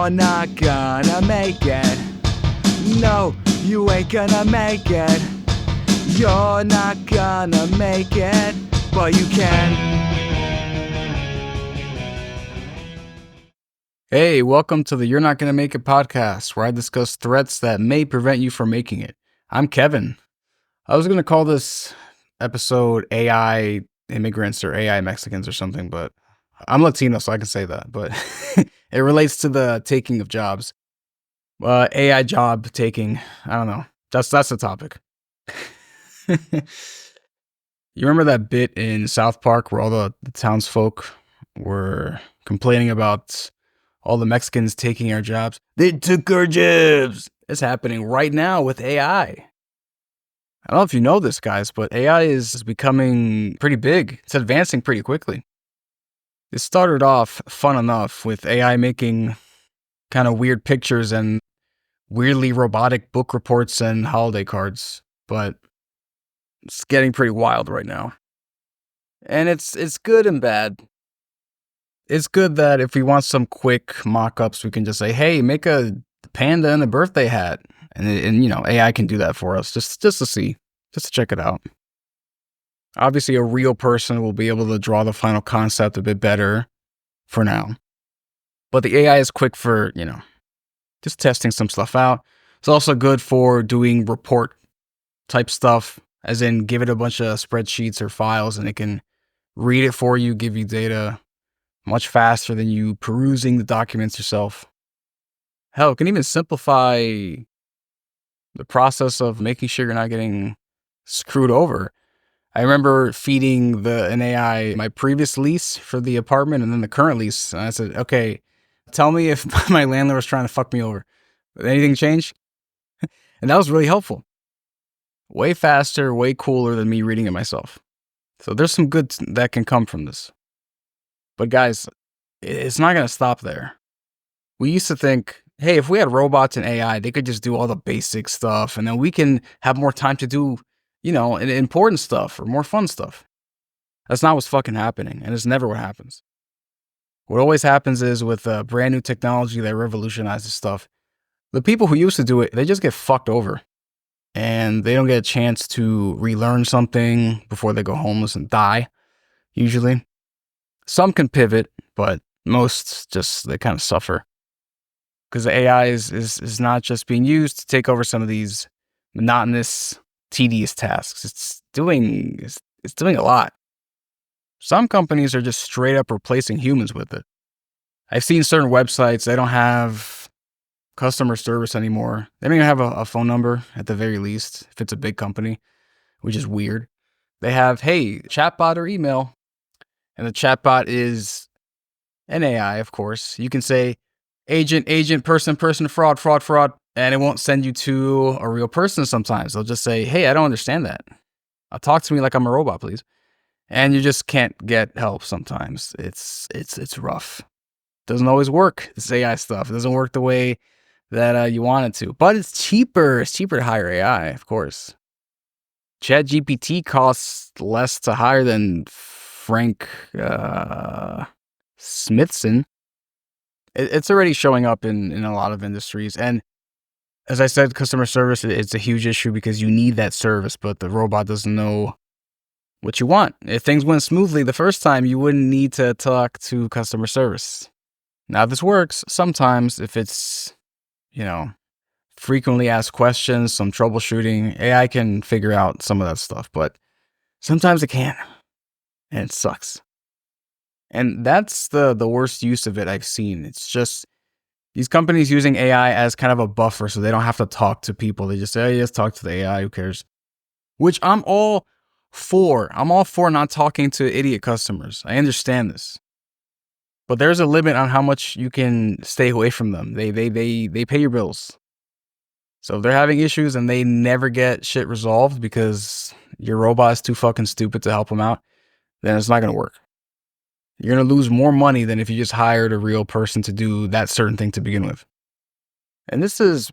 You're not gonna make it. No, you ain't gonna make it. You're not gonna make it, but you can. Hey, welcome to the You're Not Gonna Make It podcast, where I discuss threats that may prevent you from making it. I'm Kevin. I was gonna call this episode AI immigrants or AI Mexicans or something, but I'm Latino, so I can say that. But it relates to the taking of jobs. AI job taking. I don't know. That's the topic. You remember that bit in South Park where all the townsfolk were complaining about all the Mexicans taking our jobs? They took our jobs. It's happening right now with AI. I don't know if you know this, guys, but AI is becoming pretty big. It's advancing pretty quickly. It started off fun enough with AI making kind of weird pictures and weirdly robotic book reports and holiday cards, but it's getting pretty wild right now. And it's good and bad. It's good that if we want some quick mock-ups, we can just say, hey, make a panda and a birthday hat. And you know, AI can do that for us just to see, just to check it out. Obviously, a real person will be able to draw the final concept a bit better for now. But the AI is quick for, just testing some stuff out. It's also good for doing report type stuff, as in give it a bunch of spreadsheets or files and it can read it for you, give you data much faster than you perusing the documents yourself. Hell, it can even simplify the process of making sure you're not getting screwed over. I remember feeding an AI my previous lease for the apartment and then the current lease. And I said, okay, tell me if my landlord was trying to fuck me over. Did anything change? And that was really helpful. Way faster, way cooler than me reading it myself. So there's some good that can come from this. But guys, it's not going to stop there. We used to think, hey, if we had robots and AI, they could just do all the basic stuff and then we can have more time to do, important stuff or more fun stuff. That's not what's fucking happening, and it's never what happens. What always happens is with brand new technology that revolutionizes stuff, the people who used to do it, they just get fucked over. And they don't get a chance to relearn something before they go homeless and die, usually. Some can pivot, but most just, they kind of suffer. Because the AI is not just being used to take over some of these monotonous, tedious tasks. It's doing a lot. Some companies are just straight up replacing humans with it. I've seen certain websites, they don't have customer service anymore. They don't even have a phone number at the very least, if it's a big company, which is weird. They have, hey, chatbot or email. And the chatbot is an AI, of course. You can say, agent, person, fraud, and it won't send you to a real person sometimes. They'll just say, hey, I don't understand that. Talk to me like I'm a robot, please. And you just can't get help sometimes. It's rough. Doesn't always work, this AI stuff. It doesn't work the way that you want it to. But it's cheaper. It's cheaper to hire AI, of course. ChatGPT costs less to hire than Frank Smithson. It's already showing up in a lot of industries. And as I said, customer service, it's a huge issue because you need that service, but the robot doesn't know what you want. If things went smoothly the first time, you wouldn't need to talk to customer service. Now, this works sometimes if it's, frequently asked questions, some troubleshooting. AI can figure out some of that stuff, but sometimes it can't, and it sucks. And that's the worst use of it I've seen. It's just these companies using AI as kind of a buffer so they don't have to talk to people. They just say, hey, just talk to the AI, who cares? Which I'm all for. I'm all for not talking to idiot customers. I understand this. But there's a limit on how much you can stay away from them. They pay your bills. So if they're having issues and they never get shit resolved because your robot is too fucking stupid to help them out, then it's not going to work. You're going to lose more money than if you just hired a real person to do that certain thing to begin with. And this is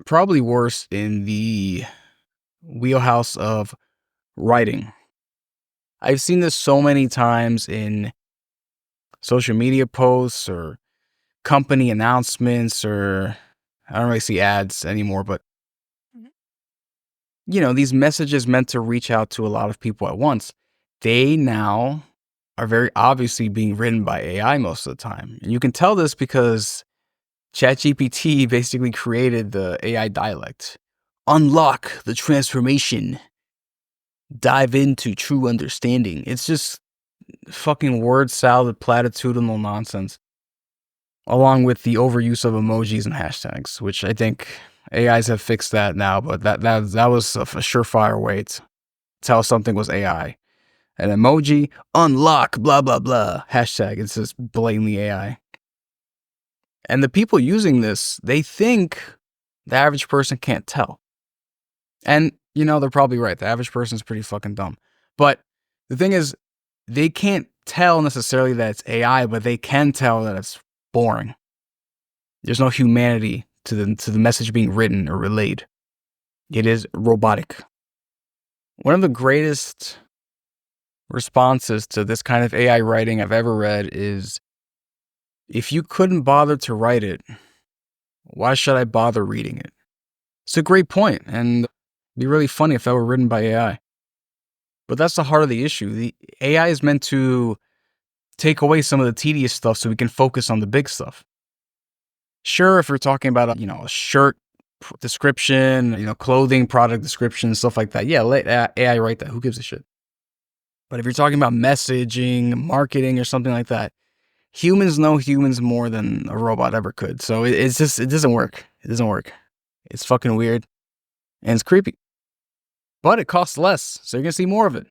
probably worse in the wheelhouse of writing. I've seen this so many times in social media posts or company announcements, or I don't really see ads anymore, but these messages meant to reach out to a lot of people at once, they now are very obviously being written by AI most of the time. And you can tell this because ChatGPT basically created the AI dialect. Unlock the transformation. Dive into true understanding. It's just fucking word salad, platitudinal nonsense, along with the overuse of emojis and hashtags, which I think AIs have fixed that now, but that was a surefire way to tell something was AI. An emoji, unlock, blah, blah, blah, hashtag. It's just blatantly AI. And the people using this, they think the average person can't tell. And, they're probably right. The average person is pretty fucking dumb. But the thing is, they can't tell necessarily that it's AI, but they can tell that it's boring. There's no humanity to the message being written or relayed. It is robotic. One of the greatest responses to this kind of AI writing I've ever read is, if you couldn't bother to write it, why should I bother reading it? It's a great point, and it'd be really funny if that were written by AI. But that's the heart of the issue. The AI is meant to take away some of the tedious stuff so we can focus on the big stuff. Sure, if you're talking about a shirt description, clothing product description, stuff like that, yeah, let AI write that. Who gives a shit? But if you're talking about messaging, marketing, or something like that, humans know humans more than a robot ever could. So it doesn't work. It doesn't work. It's fucking weird, and it's creepy. But it costs less, so you're gonna see more of it.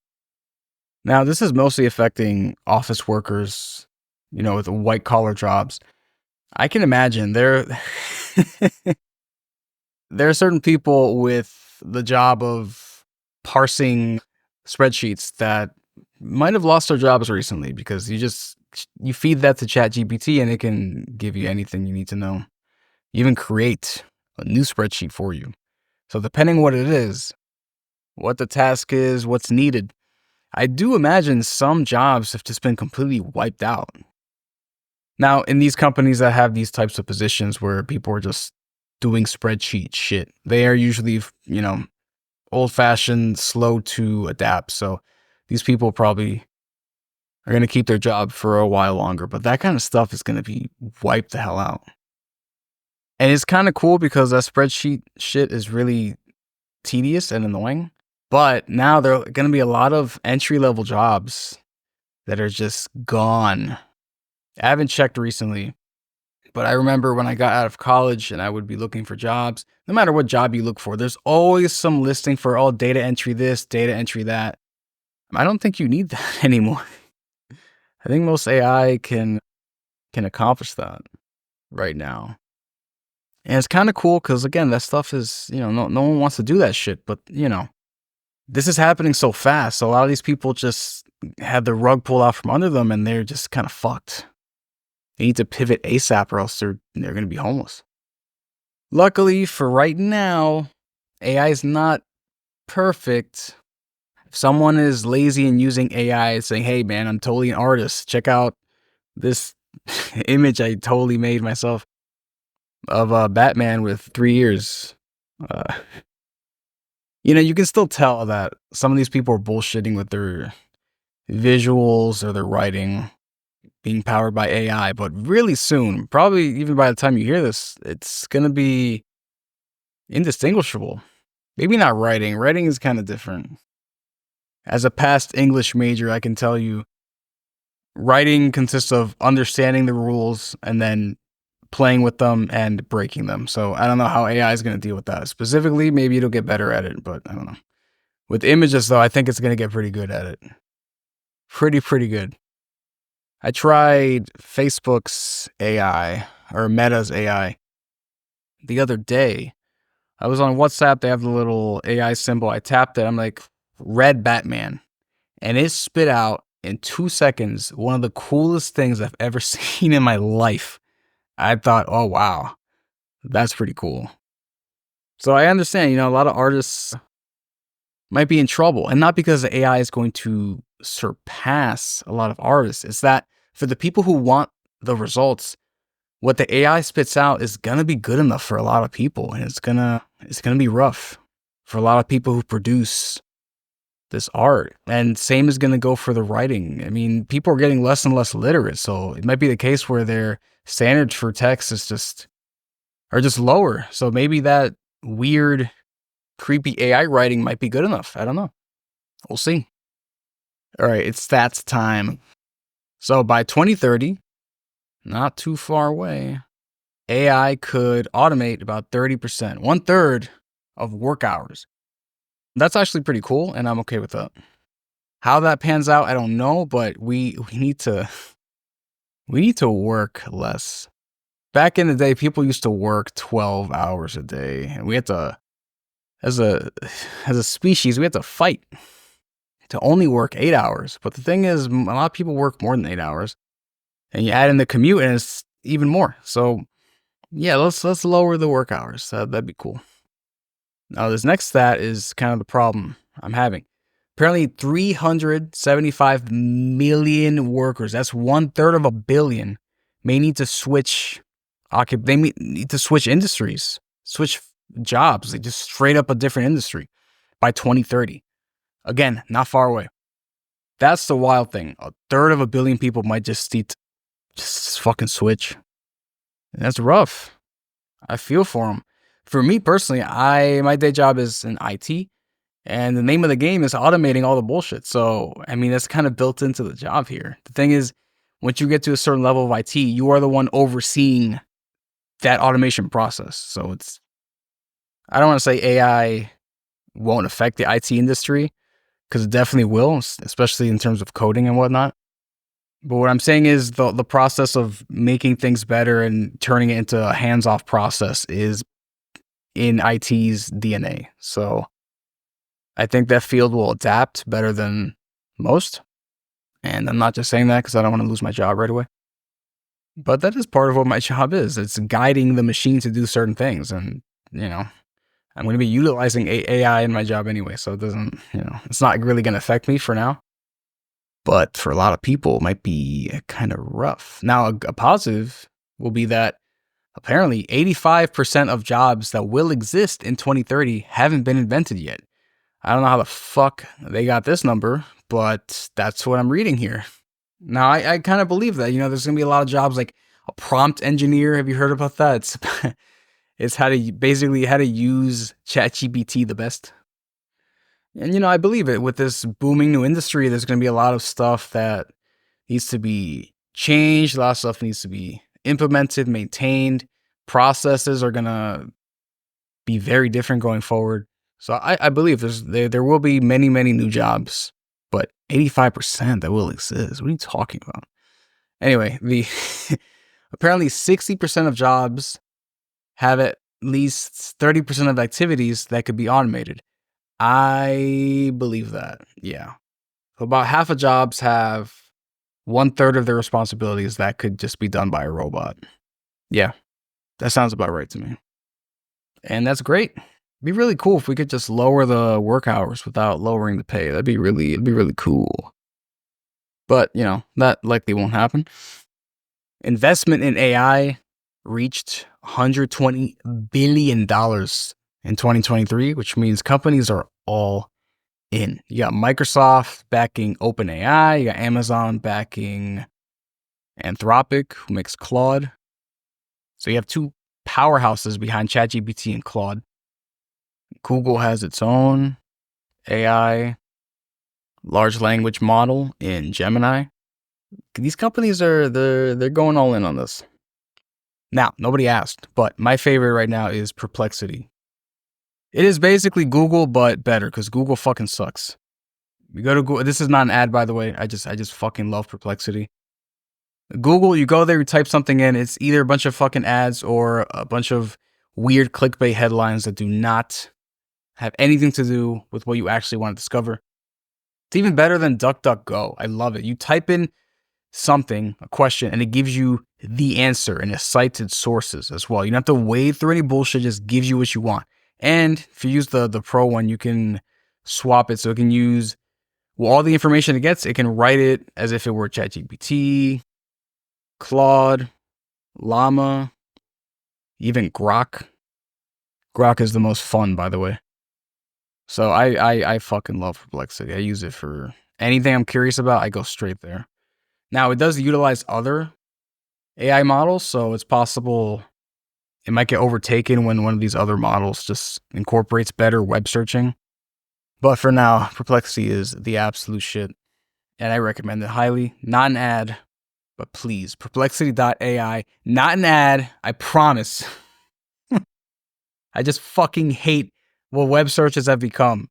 Now, this is mostly affecting office workers, with white collar jobs. I can imagine there are certain people with the job of parsing spreadsheets that might have lost their jobs recently, because you feed that to ChatGPT and it can give you anything you need to know. Even create a new spreadsheet for you. So depending what it is, what the task is, what's needed, I do imagine some jobs have just been completely wiped out. Now, in these companies that have these types of positions where people are just doing spreadsheet shit, they are usually, old-fashioned, slow to adapt. So these people probably are going to keep their job for a while longer. But that kind of stuff is going to be wiped the hell out. And it's kind of cool because that spreadsheet shit is really tedious and annoying. But now there are going to be a lot of entry-level jobs that are just gone. I haven't checked recently, but I remember when I got out of college and I would be looking for jobs. No matter what job you look for, there's always some listing for, data entry this, data entry that. I don't think you need that anymore. I think most AI can accomplish that right now. And it's kind of cool because, again, that stuff is, no one wants to do that shit. But, this is happening so fast. So a lot of these people just have the rug pulled out from under them and they're just kind of fucked. They need to pivot ASAP or else they're going to be homeless. Luckily for right now, AI is not perfect. If someone is lazy and using AI saying, hey man, I'm totally an artist, check out this image I totally made myself of Batman with 3 ears. You can still tell that some of these people are bullshitting with their visuals or their writing being powered by AI, but really soon, probably even by the time you hear this, it's going to be indistinguishable. Maybe not writing. Writing is kind of different. As a past English major, I can tell you, writing consists of understanding the rules and then playing with them and breaking them. So I don't know how AI is going to deal with that. Specifically, maybe it'll get better at it, but I don't know. With images, though, I think it's going to get pretty good at it. Pretty good. I tried Facebook's AI, or Meta's AI, the other day. I was on WhatsApp. They have the little AI symbol. I tapped it. I'm like, red Batman. And it spit out in 2 seconds one of the coolest things I've ever seen in my life. I thought, oh, wow, that's pretty cool. So I understand, a lot of artists might be in trouble. And not because the AI is going to surpass a lot of artists. It's that for the people who want the results, what the AI spits out is gonna be good enough for a lot of people, and it's gonna be rough for a lot of people who produce this art. And same is gonna go for the writing. I mean, people are getting less and less literate, so it might be the case where their standards for text are just lower. So maybe that weird, creepy AI writing might be good enough. I don't know. We'll see. All right, it's stats time. So by 2030, not too far away, AI could automate about 30%, 1/3 of work hours. That's actually pretty cool, and I'm okay with that. How that pans out, I don't know, but we need to work less. Back in the day, people used to work 12 hours a day, and we had to, as a species, we had to fight to only work 8 hours. But the thing is, a lot of people work more than 8 hours, and you add in the commute, and it's even more. So yeah, let's lower the work hours. That'd be cool. Now, this next stat is kind of the problem I'm having. Apparently, 375 million workers, that's 1/3 of a billion, may need to switch. They may need to switch industries, switch jobs, like just straight up a different industry by 2030. Again, not far away. That's the wild thing. 1/3 of a billion people might just need to just fucking switch. And that's rough. I feel for them. For me personally, my day job is in IT, and the name of the game is automating all the bullshit. So, I mean, that's kind of built into the job here. The thing is, once you get to a certain level of IT, you are the one overseeing that automation process. So I don't want to say AI won't affect the IT industry, because it definitely will, especially in terms of coding and whatnot. But what I'm saying is the process of making things better and turning it into a hands-off process is in IT's DNA. So I think that field will adapt better than most. And I'm not just saying that because I don't want to lose my job right away. But that is part of what my job is. It's guiding the machine to do certain things. And, I'm going to be utilizing AI in my job anyway. So it doesn't, it's not really going to affect me for now. But for a lot of people, it might be kind of rough. Now, a positive will be that apparently 85% of jobs that will exist in 2030 haven't been invented yet. I don't know how the fuck they got this number, but that's what I'm reading here. Now, I kind of believe that, there's going to be a lot of jobs like a prompt engineer. Have you heard about that? It's how to use ChatGPT the best. And, I believe it. With this booming new industry, there's going to be a lot of stuff that needs to be changed. A lot of stuff needs to be implemented, maintained. Processes are going to be very different going forward. So I believe there will be many, many new jobs, but 85% that will exist. What are you talking about? Anyway, apparently 60% of jobs have at least 30% of activities that could be automated. I believe that. Yeah. So about half of jobs have 1/3 of their responsibilities that could just be done by a robot. Yeah. That sounds about right to me. And that's great. It'd be really cool if we could just lower the work hours withoit'd the pay. It'd be really cool. But, that likely won't happen. Investment in AI reached $120 billion in 2023, which means companies are all in. You got Microsoft backing OpenAI, you got Amazon backing Anthropic, who makes Claude. So you have two powerhouses behind ChatGPT and Claude. Google has its own AI large language model in Gemini. These companies they're going all in on this. Now, nobody asked, but my favorite right now is Perplexity. It is basically Google, but better, because Google fucking sucks. You go to Google. This is not an ad, by the way. I just fucking love Perplexity. Google, you go there, you type something in. It's either a bunch of fucking ads or a bunch of weird clickbait headlines that do not have anything to do with what you actually want to discover. It's even better than DuckDuckGo. I love it. You type in something, a question, and it gives you the answer and it's cited sources as well. You don't have to wade through any bullshit, just gives you what you want. And if you use the pro one, you can swap it so it can use all the information it gets, it can write it as if it were ChatGPT, Claude, Llama, even Grok. Grok is the most fun, by the way. So I fucking love Perplexity. I use it for anything I'm curious about. I go straight there. Now, it does utilize other AI models, so it's possible it might get overtaken when one of these other models just incorporates better web searching. But for now, Perplexity is the absolute shit. And I recommend it highly. Not an ad, but please, perplexity.ai. Not an ad, I promise. I just fucking hate what web searches have become.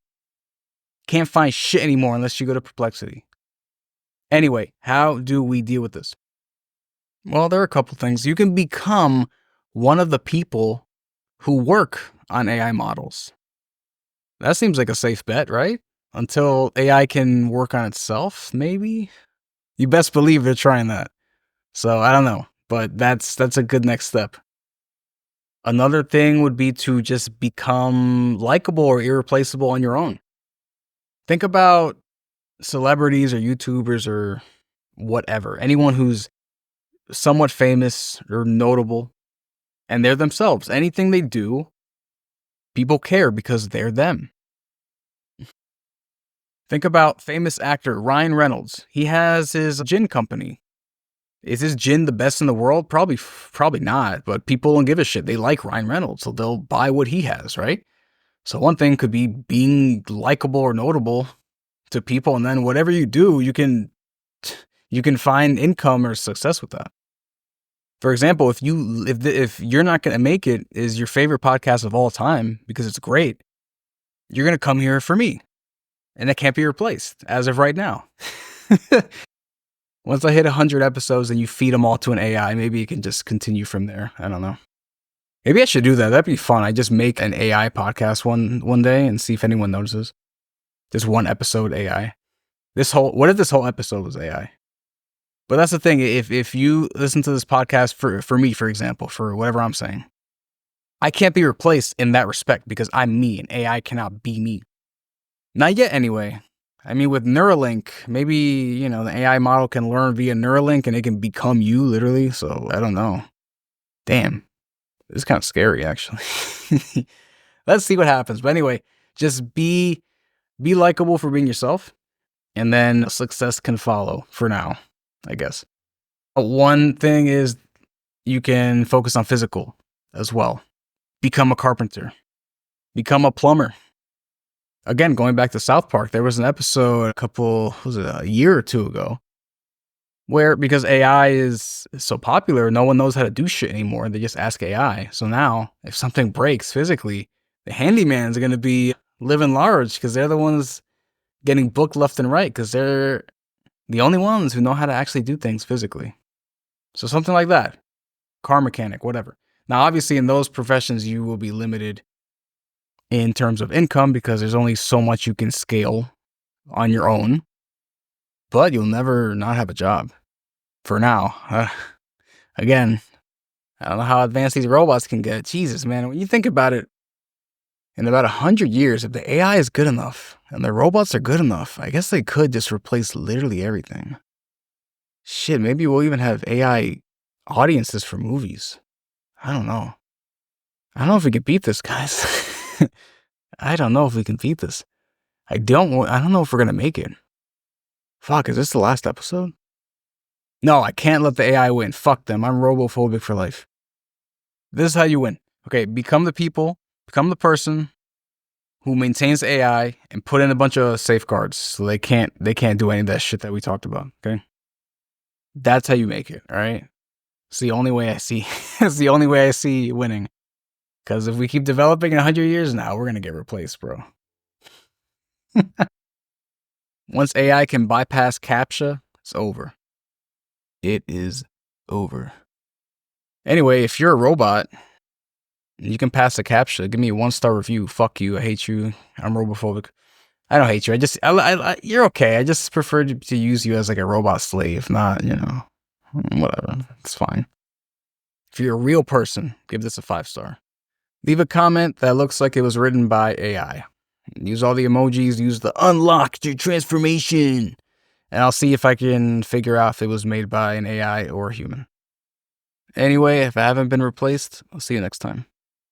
Can't find shit anymore unless you go to Perplexity. Anyway, how do we deal with this? Well, there are a couple things. You can become one of the people who work on AI models. That seems like a safe bet, right? Until AI can work on itself, maybe? You best believe they're trying that. So I don't know, but that's a good next step. Another thing would be to just become likable or irreplaceable on your own. Think about celebrities or YouTubers or whatever, anyone who's somewhat famous or notable, and they're themselves. Anything they do, people care because they're them. Think about famous actor Ryan Reynolds. He has his gin company. Is his gin the best in the world? Probably not, but people don't give a shit. They like Ryan Reynolds, so they'll buy what he has, right? So one thing could be being likable or notable to people, and then whatever you do, you can find income or success with that. For example, if you're not going to make it is your favorite podcast of all time because it's great, you're going to come here for me. And it can't be replaced as of right now. Once I hit 100 episodes and you feed them all to an AI, maybe you can just continue from there. I don't know. Maybe I should do that. That'd be fun. I just make an AI podcast one day and see if anyone notices. Just one episode AI. What if this whole episode was AI? But that's the thing. If you listen to this podcast for me, for example, for whatever I'm saying, I can't be replaced in that respect because I'm me and AI cannot be me. Not yet, anyway. I mean, with Neuralink, maybe, the AI model can learn via Neuralink and it can become you, literally. So, I don't know. Damn. It's kind of scary, actually. Let's see what happens. But anyway, just be likable for being yourself. And then success can follow for now, I guess. One thing is you can focus on physical as well. Become a carpenter. Become a plumber. Again, going back to South Park, there was an episode a year or two ago, where because AI is so popular, no one knows how to do shit anymore. They just ask AI. So now, if something breaks physically, the handymans are going to be living large because they're the ones getting booked left and right because they're the only ones who know how to actually do things physically. So something like that. Car mechanic, whatever. Now, obviously, in those professions, you will be limited in terms of income because there's only so much you can scale on your own, but you'll never not have a job for now. Again, I don't know how advanced these robots can get. Jesus, man, when you think about it, in about 100 years, if the AI is good enough and the robots are good enough, I guess they could just replace literally everything. Shit, maybe we'll even have AI audiences for movies. I don't know. I don't know if we can beat this, guys. I don't know if we can beat this. I don't know if we're going to make it. Fuck, is this the last episode? No, I can't let the AI win. Fuck them. I'm robophobic for life. This is how you win. Okay, become the person who maintains AI and put in a bunch of safeguards so they can't do any of that shit that we talked about, okay? That's how you make it, all right? It's the only way I see. It's the only way I see winning. Because if we keep developing in 100 years now, we're going to get replaced, bro. Once AI can bypass CAPTCHA, it's over. It is over. Anyway, if you're a robot, you can pass the CAPTCHA. Give me a 1-star review. Fuck you. I hate you. I'm robophobic. I don't hate you. You're okay. I just prefer to use you as like a robot slave, not, whatever. It's fine. If you're a real person, give this a 5-star. Leave a comment that looks like it was written by AI. Use all the emojis. Use the unlock your transformation. And I'll see if I can figure out if it was made by an AI or a human. Anyway, if I haven't been replaced, I'll see you next time.